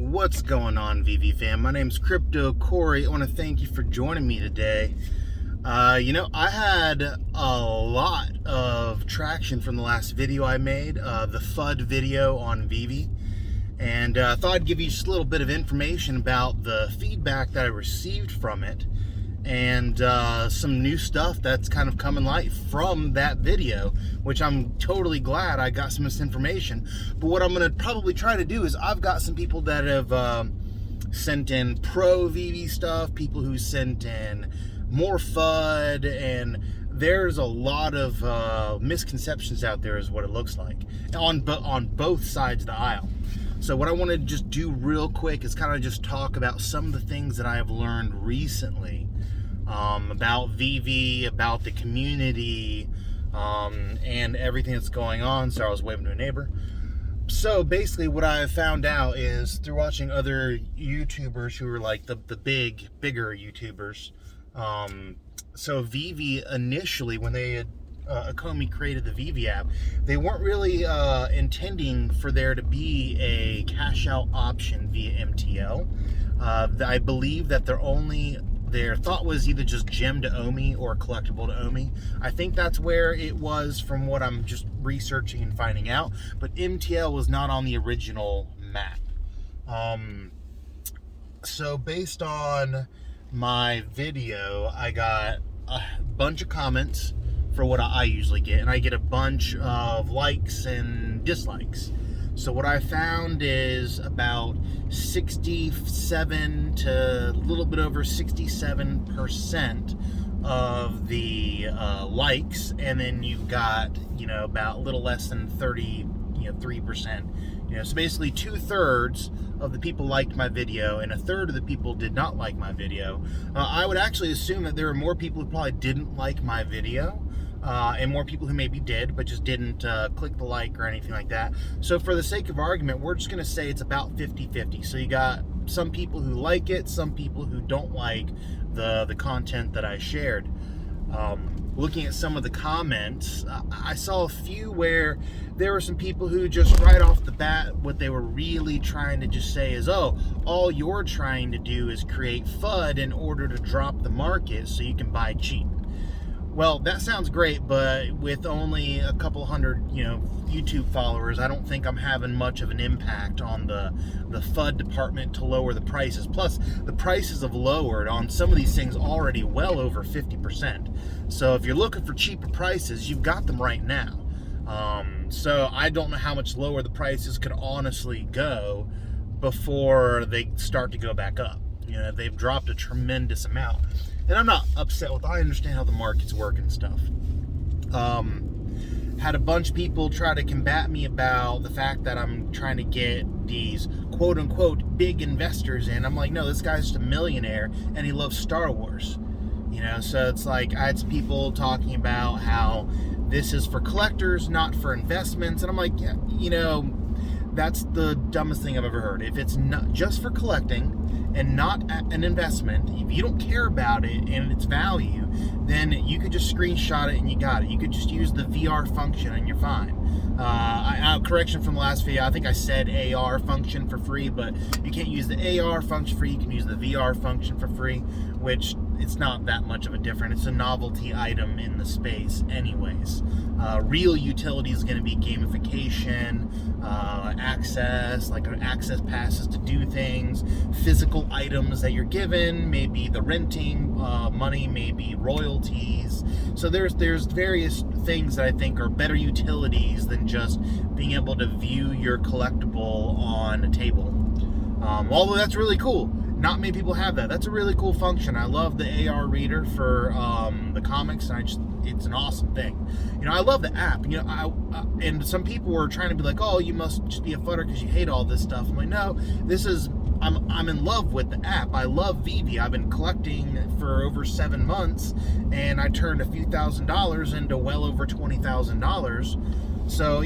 What's going on, Veve fam? My name's Crypto Corey. I want to thank you for joining me today. I had a lot of traction from the last video I made, the FUD video on Veve, and I thought I'd give you just a little bit of information about the feedback that I received from it, and some new stuff that's kind of coming light from that video, which I'm totally glad I got some of this information. But what I'm going to probably try to do is I've got some people that have sent in pro Veve stuff, people who sent in more FUD, and there's a lot of misconceptions out there is what it looks like on both sides of the aisle. So what I want to just do real quick is kind of just talk about some of the things that I have learned recently about Veve, about the community, and everything that's going on. Sorry, I was waving to a neighbor. So basically what I have found out is through watching other YouTubers who are like the bigger YouTubers. So Veve initially, when they had Ecomi created the Veve app, they weren't really intending for there to be a cash out option via MTL. I believe that their thought was either just gem to OMI or collectible to OMI. I think that's where it was from what I'm just researching and finding out, but MTL was not on the original map. So based on my video, I got a bunch of comments for what I usually get, and I get a bunch of likes and dislikes. So what I found is about 67 to a little bit over 67% of the likes, and then you've got about a little less than 3%. So basically 2/3 of the people liked my video and 1/3 of the people did not like my video. I would actually assume that there are more people who probably didn't like my video, and more people who maybe did but just didn't click the like or anything like that. So for the sake of argument, we're just going to say it's about 50-50. So you got some people who like it, some people who don't like the content that I shared. Looking at some of the comments, I saw a few where there were some people who just right off the bat, what they were really trying to just say is, oh, all you're trying to do is create FUD in order to drop the market so you can buy cheap. Well, that sounds great, but with only a couple hundred, YouTube followers, I don't think I'm having much of an impact on the FUD department to lower the prices. Plus, the prices have lowered on some of these things already well over 50%. So if you're looking for cheaper prices, you've got them right now. So I don't know how much lower the prices could honestly go before they start to go back up. They've dropped a tremendous amount. And I'm not upset with it. I understand how the market's working and stuff. Had a bunch of people try to combat me about the fact that I'm trying to get these quote-unquote big investors in. I'm like, no, this guy's just a millionaire and he loves Star Wars. So it's like I had some people talking about how this is for collectors, not for investments. And I'm like, yeah, that's the dumbest thing I've ever heard. If it's not just for collecting and not an investment, if you don't care about it and its value, then you could just screenshot it and you got it. You could just use the VR function and you're fine. Correction from the last video, I think I said AR function for free, but you can't use the AR function for free. You can use the VR function for free, which it's not that much of a difference. It's a novelty item in the space anyways. Real utility is going to be gamification, access, like access passes to do things, physical items that you're given, maybe the renting money, maybe royalties. So there's various things that I think are better utilities than just being able to view your collectible on a table. Although that's really cool. Not many people have that. That's a really cool function. I love the AR reader for the comics, and it's an awesome thing. I love the app. And some people were trying to be like, oh, you must just be a fudder because you hate all this stuff. I'm like, no, I'm in love with the app. I love Veve. I've been collecting for over 7 months, and I turned a few $1,000s into well over $20,000. So,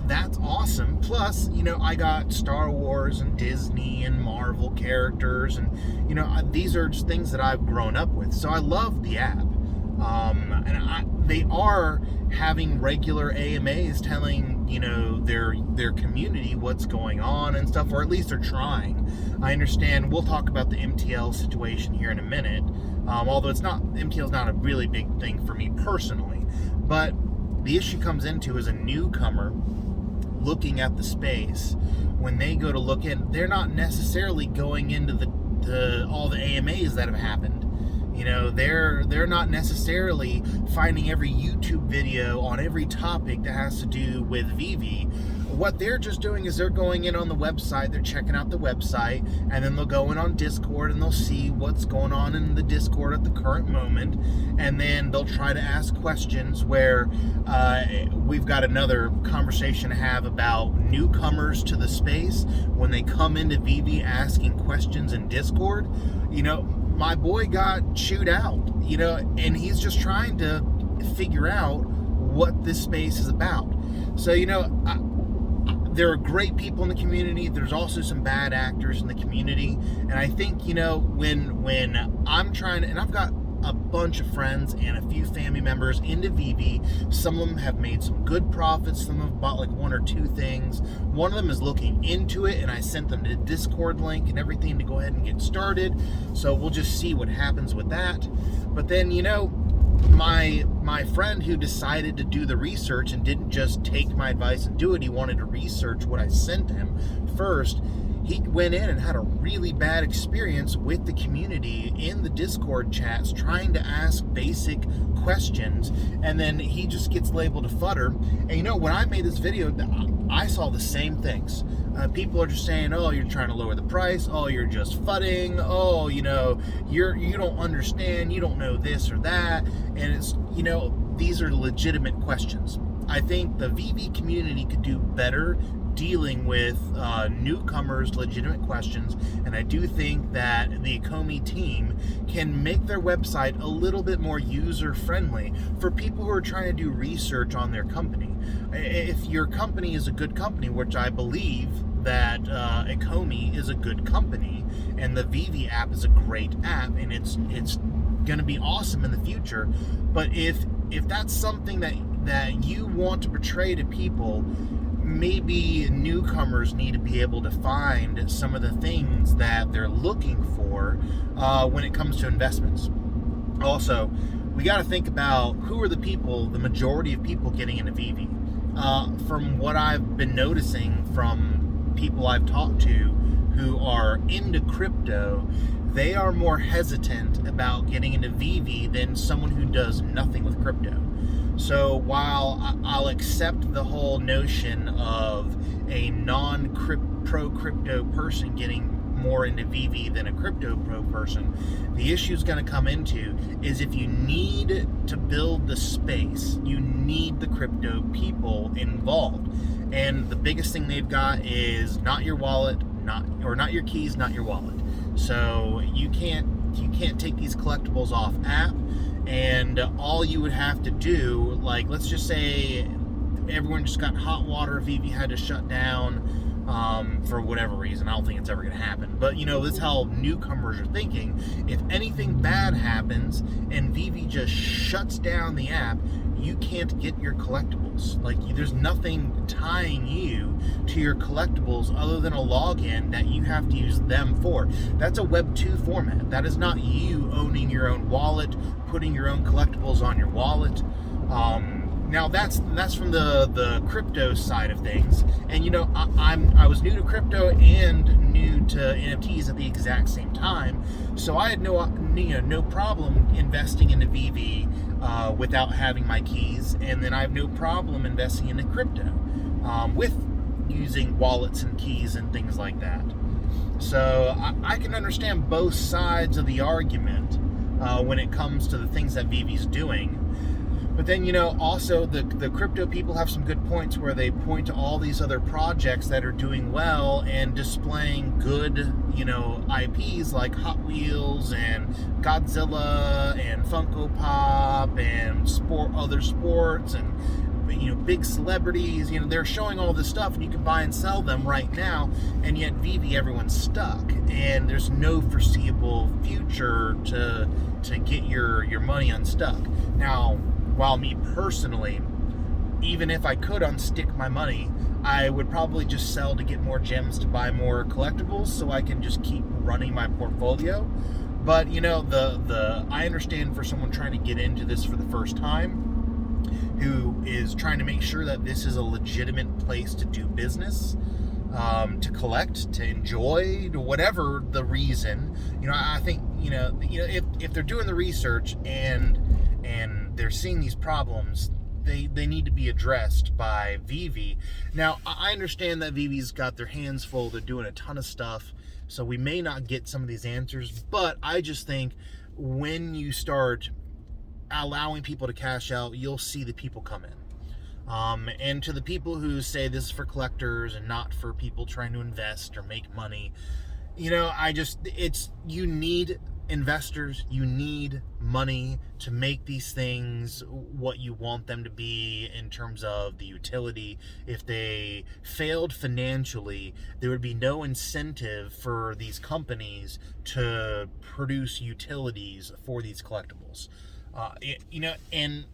that's awesome. Plus, I got Star Wars and Disney and Marvel characters, and these are just things that I've grown up with. So I love the app. And they are having regular AMAs telling their community what's going on and stuff, or at least they're trying. I understand. We'll talk about the MTL situation here in a minute, although MTL is not a really big thing for me personally. But the issue comes into is a newcomer looking at the space. When they go to look in, they're not necessarily going into all the AMAs that have happened. They're not necessarily finding every YouTube video on every topic that has to do with Veve. What they're just doing is they're going in on the website, they're checking out the website, and then they'll go in on Discord and they'll see what's going on in the Discord at the current moment, and then they'll try to ask questions where we've got another conversation to have about newcomers to the space. When they come into Veve asking questions in Discord, my boy got chewed out, and he's just trying to figure out what this space is about. So, there are great people in the community. There's also some bad actors in the community. And I think, when I'm trying to, and I've got a bunch of friends and a few family members into Veve. Some of them have made some good profits. Some have bought like one or two things. One of them is looking into it, and I sent them the Discord link and everything to go ahead and get started. So we'll just see what happens with that. But then, my friend who decided to do the research and didn't just take my advice and do it, he wanted to research what I sent him first. He went in and had a really bad experience with the community in the Discord chats trying to ask basic questions, and then he just gets labeled a fudder. And when I made this video, I saw the same things. People are just saying, oh, you're trying to lower the price, oh, you're just fudding, oh, you don't understand, you don't know this or that. And it's, these are legitimate questions. I think the Veve community could do better dealing with newcomers' legitimate questions, and I do think that the Ecomi team can make their website a little bit more user-friendly for people who are trying to do research on their company. If your company is a good company, which I believe that Ecomi is a good company, and the Veve app is a great app, and it's going to be awesome in the future, but if that's something that you want to portray to people, maybe newcomers need to be able to find some of the things that they're looking for when it comes to investments. Also, we got to think about who are the majority of people getting into Veve. From what I've been noticing from people I've talked to who are into crypto, they are more hesitant about getting into Veve than someone who does nothing with crypto. So while I'll accept the whole notion of a non-pro crypto person getting more into Veve than a crypto pro person, the issue is going to come into is if you need to build the space, you need the crypto people involved. And the biggest thing they've got is not your wallet, not your keys, not your wallet. So you can't take these collectibles off app. And all you would have to do, like, let's just say everyone just got hot water, Veve had to shut down for whatever reason. I don't think it's ever going to happen. But, this is how newcomers are thinking. If anything bad happens and Veve just shuts down the app, you can't get your collectibles. Like, there's nothing tying you to your collectibles other than a login that you have to use them for. That's a Web 2 format. That is not you owning your own wallet, putting your own collectibles on your wallet. Now that's from the crypto side of things. And I was new to crypto and new to NFTs at the exact same time, so I had no problem investing into Veve without having my keys, and then I have no problem investing into crypto with using wallets and keys and things like that. So I can understand both sides of the argument when it comes to the things that Veve's doing. But then, also the crypto people have some good points where they point to all these other projects that are doing well and displaying good, IPs like Hot Wheels and Godzilla and Funko Pop and other sports and, big celebrities. They're showing all this stuff and you can buy and sell them right now, and yet Veve, everyone's stuck and there's no foreseeable future to get your money unstuck. Now, while me personally, even if I could unstick my money, I would probably just sell to get more gems to buy more collectibles so I can just keep running my portfolio. But I understand for someone trying to get into this for the first time, who is trying to make sure that this is a legitimate place to do business, to collect, to enjoy, to whatever the reason. I think if they're doing the research and they're seeing these problems, they need to be addressed by Veve. Now, I understand that Veve's got their hands full. They're doing a ton of stuff, so we may not get some of these answers, but I just think when you start allowing people to cash out, you'll see the people come in. And to the people who say this is for collectors and not for people trying to invest or make money, you need investors, you need money to make these things what you want them to be in terms of the utility. If they failed financially, there would be no incentive for these companies to produce utilities for these collectibles. And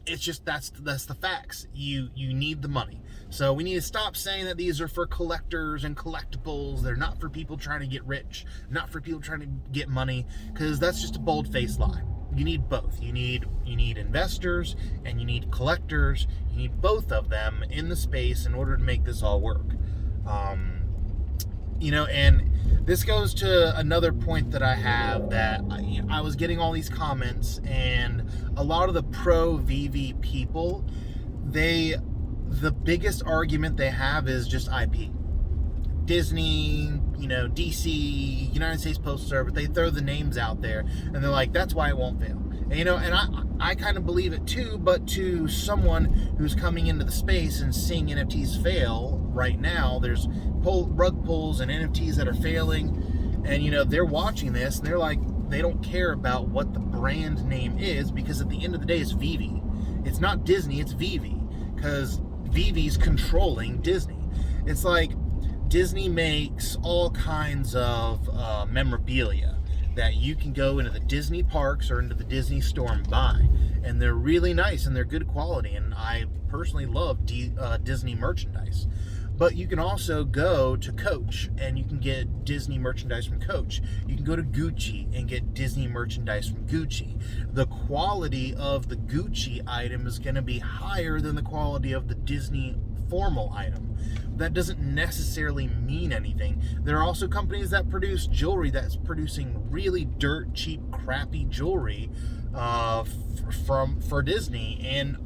it's just that's the facts. You need the money. So we need to stop saying that these are for collectors and collectibles. They're not for people trying to get rich, not for people trying to get money, because that's just a bold-faced lie. You need both. You need investors and you need collectors. You need both of them in the space in order to make this all work. And this goes to another point that I have, that I was getting all these comments, and a lot of the pro-Veve people, the biggest argument they have is just IP. Disney, DC, United States Postal Service, they throw the names out there, and they're like, that's why it won't fail. And I kind of believe it too, but to someone who's coming into the space and seeing NFTs fail right now, there's rug pulls and NFTs that are failing, and they're watching this and they're like, they don't care about what the brand name is, because at the end of the day, it's Veve. It's not Disney, it's Veve, because Veve's controlling Disney. It's like Disney makes all kinds of memorabilia that you can go into the Disney parks or into the Disney store and buy, and they're really nice and they're good quality, and I personally love Disney merchandise. But you can also go to Coach and you can get Disney merchandise from Coach. You can go to Gucci and get Disney merchandise from Gucci. The quality of the Gucci item is going to be higher than the quality of the Disney formal item. That doesn't necessarily mean anything. There are also companies that produce jewelry that's producing really dirt cheap, crappy jewelry for Disney, and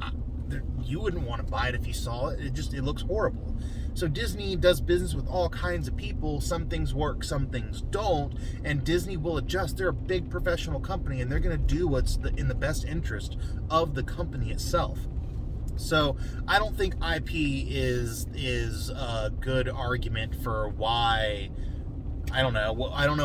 you wouldn't want to buy it if you saw it. It looks horrible. So Disney does business with all kinds of people. Some things work, some things don't, and Disney will adjust. They're a big professional company, and they're going to do what's in the best interest of the company itself. So I don't think IP is a good argument for why. I don't know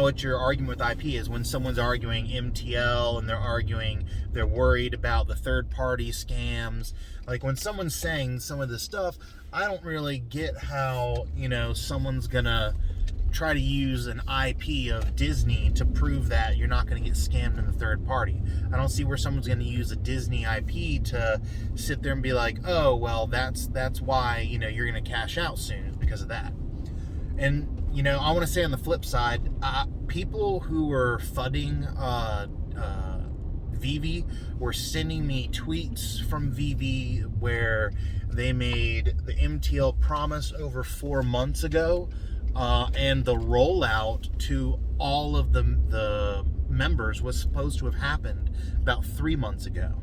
what your argument with IP is. When someone's arguing MTL and they're worried about the third-party scams. Like when someone's saying some of this stuff, I don't really get how, someone's gonna try to use an IP of Disney to prove that you're not going to get scammed in the third party. I don't see where someone's going to use a Disney IP to sit there and be like, oh, well, that's why, you're going to cash out soon because of that. And, I want to say on the flip side, people who were fudding Veve were sending me tweets from Veve where they made the MTL promise over 4 months ago, and the rollout to all of the members was supposed to have happened about 3 months ago.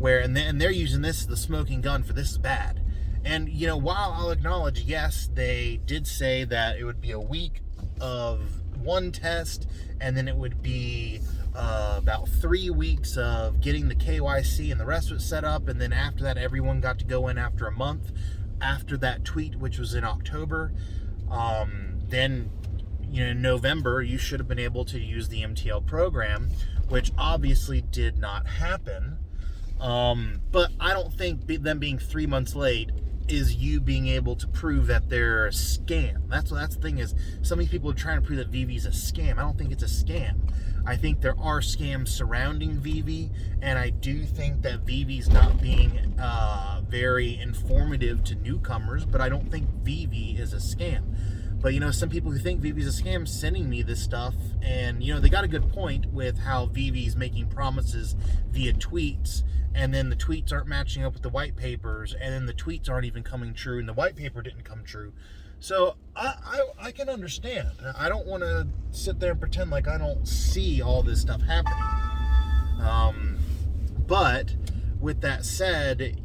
And they're using this as the smoking gun for this is bad. And, while I'll acknowledge, yes, they did say that it would be a week of one test, and then it would be about 3 weeks of getting the KYC and the rest of it set up, and then after that, everyone got to go in after a month after that tweet, which was in October. Then, in November, you should have been able to use the MTL program, which obviously did not happen. But I don't think them being 3 months late is you being able to prove that they're a scam. That's the thing is, some of these people are trying to prove that Veve's a scam. I don't think it's a scam. I think there are scams surrounding Veve, and I do think that Veve's not being very informative to newcomers, but I don't think Veve is a scam. But, some people who think Veve's a scam sending me this stuff, and, they got a good point with how Veve's making promises via tweets, and then the tweets aren't matching up with the white papers, and then the tweets aren't even coming true, and the white paper didn't come true. So I can understand. I don't want to sit there and pretend like I don't see all this stuff happening. But with that said,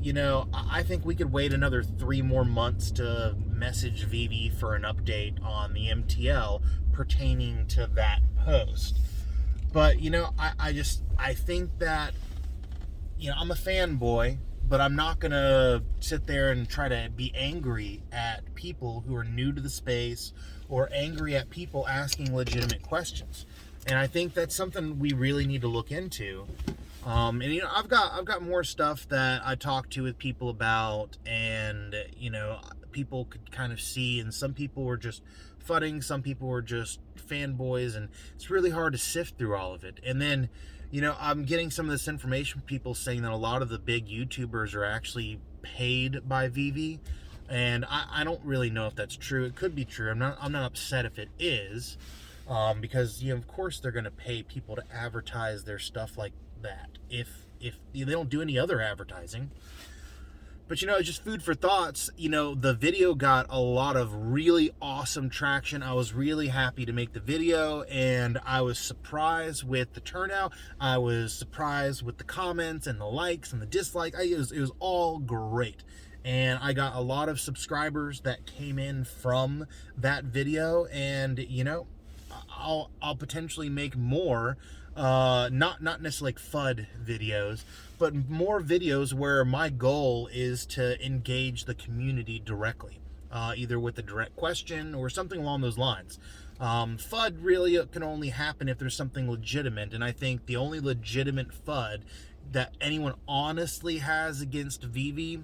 I think we could wait another 3 more months to message Veve for an update on the MTL pertaining to that post. But, I think that, I'm a fanboy, but I'm not going to sit there and try to be angry at people who are new to the space or angry at people asking legitimate questions. And I think that's something we really need to look into. And I've got more stuff that I talked to with people about, and people could kind of see, and some people were just fudding, some people were just fanboys, and it's really hard to sift through all of it. And then I'm getting some of this information from people saying that a lot of the big YouTubers are actually paid by Veve, and I don't really know if that's true. It could be true. I'm not upset if it is, because of course they're going to pay people to advertise their stuff like that if they don't do any other advertising. But just food for thoughts. The video got a lot of really awesome traction. I was really happy to make the video, and I was surprised with the turnout. I was surprised with the comments and the likes and the dislikes. It was all great. And I got a lot of subscribers that came in from that video, and I'll potentially make more, not necessarily like FUD videos, but more videos where my goal is to engage the community directly, either with a direct question or something along those lines. FUD really can only happen if there's something legitimate, and I think the only legitimate FUD that anyone honestly has against Veve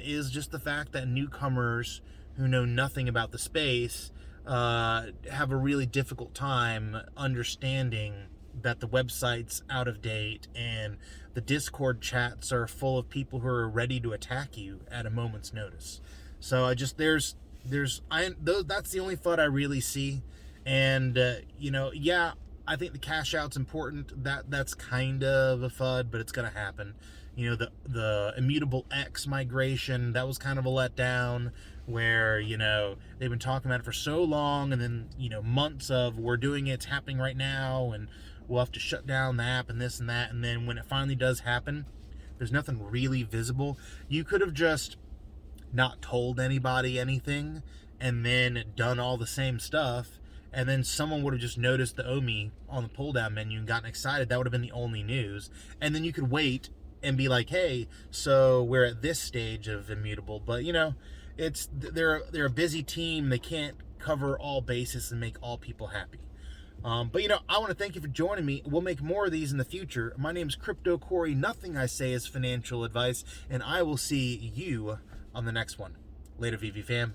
is just the fact that newcomers who know nothing about the space have a really difficult time understanding that the website's out of date and the Discord chats are full of people who are ready to attack you at a moment's notice. So that's the only FUD I really see. And I think the cash out's important. That's kind of a FUD, but it's gonna happen. The Immutable X migration, that was kind of a letdown, where they've been talking about it for so long, and then months of we're doing it, it's happening right now, and we'll have to shut down the app and this and that. And then when it finally does happen, there's nothing really visible. You could have just not told anybody anything and then done all the same stuff, and then someone would have just noticed the OMI on the pull down menu and gotten excited. That would have been the only news. And then you could wait and be like, hey, so we're at this stage of Immutable. But they're a busy team. They can't cover all bases and make all people happy. But I want to thank you for joining me. We'll make more of these in the future. My name is Crypto Corey. Nothing I say is financial advice, and I will see you on the next one. Later, Veve fam.